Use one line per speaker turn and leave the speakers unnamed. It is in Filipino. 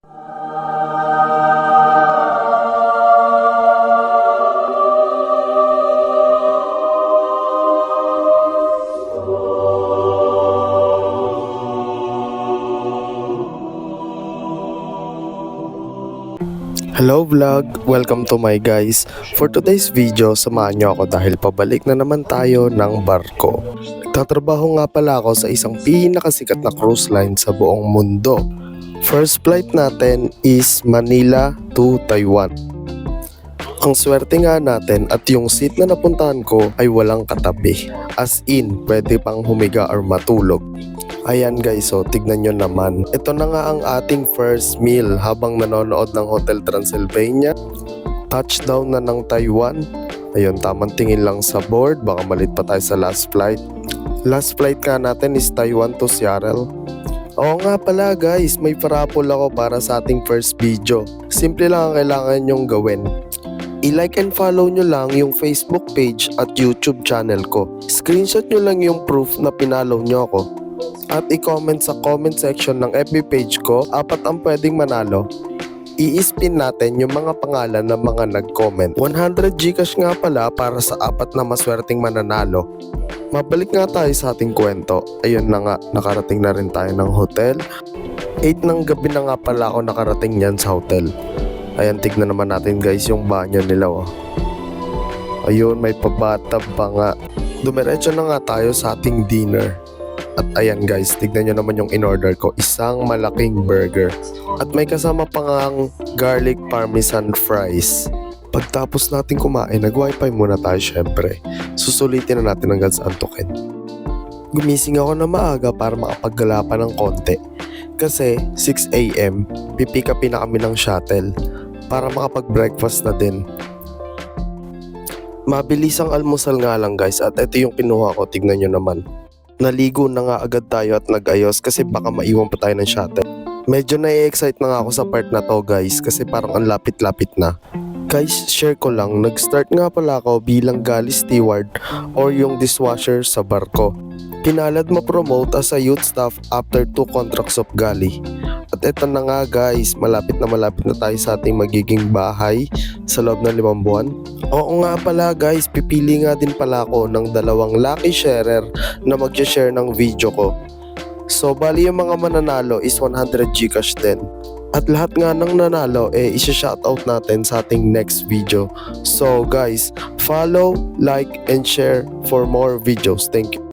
Hello vlog! Welcome to my guys. For today's video, samahan nyo ako dahil pabalik na naman tayo ng barko. Tatrabaho nga pala ako sa isang pinakasikat na cruise line sa buong mundo. First flight natin is Manila to Taiwan. Ang swerte nga natin at yung seat na napuntahan ko ay walang katabi. As in, pwede pang humiga or matulog. Ayan guys, so tignan nyo naman. Ito na nga ang ating first meal habang nanonood ng Hotel Transylvania. Touchdown na ng Taiwan. Ayun, tamang tingin lang sa board. Baka malit pa tayo sa last flight. Last flight nga natin is Taiwan to Seattle. Oo nga pala guys, may parapol ako para sa ating first video. Simple lang ang kailangan nyong gawin. I-like and follow nyo lang yung Facebook page at YouTube channel ko. Screenshot nyo lang yung proof na pinalaw nyo ako. At i-comment sa comment section ng FB page ko, 4 ang pwedeng manalo. I-spin natin yung mga pangalan ng mga nag-comment. 100 Gcash nga pala para sa 4 na maswerteng mananalo. Mabalik nga tayo sa ating kwento. Ayun na nga, nakarating na rin tayo ng hotel. 8 ng gabi na nga pala ako nakarating yan sa hotel. Ayan, tignan naman natin guys yung banyo nila. Oh. Ayun, may pabathtub pa nga. Dumiretso na nga tayo sa ating dinner. At ayan guys, tignan nyo naman yung in-order ko. Isang malaking burger. At may kasama pa ngang garlic parmesan fries. Pagtapos natin kumain, nag-wifi muna tayo syempre. Susulitin na natin hanggang sa antukin. Gumising ako na maaga para makapaggala pa ng konti. Kasi 6 AM, pipick upin na kami ng shuttle para makapag-breakfast na din. Mabilis ang almusal nga lang guys at ito yung kinuha ko, tignan nyo naman. Naligo na nga agad tayo at nag-ayos kasi baka maiwan pa tayo ng shuttle. Medyo na-excite na nga ako sa part na to guys kasi parang ang lapit-lapit na. Guys, share ko lang, nag-start nga pala ako bilang galley steward or yung dishwasher sa barko. Pinalad ma-promote as a youth staff after 2 contracts of galley. At eto na nga guys, malapit na tayo sa ating magiging bahay sa loob ng 5 buwan. Oo nga pala guys, pipili nga din pala ako ng 2 lucky sharer na mag-share ng video ko. So bali yung mga mananalo is 100 Gcash din. At lahat nga ng nanalo isa-shoutout natin sa ating next video. So guys, follow, like, and share for more videos. Thank you.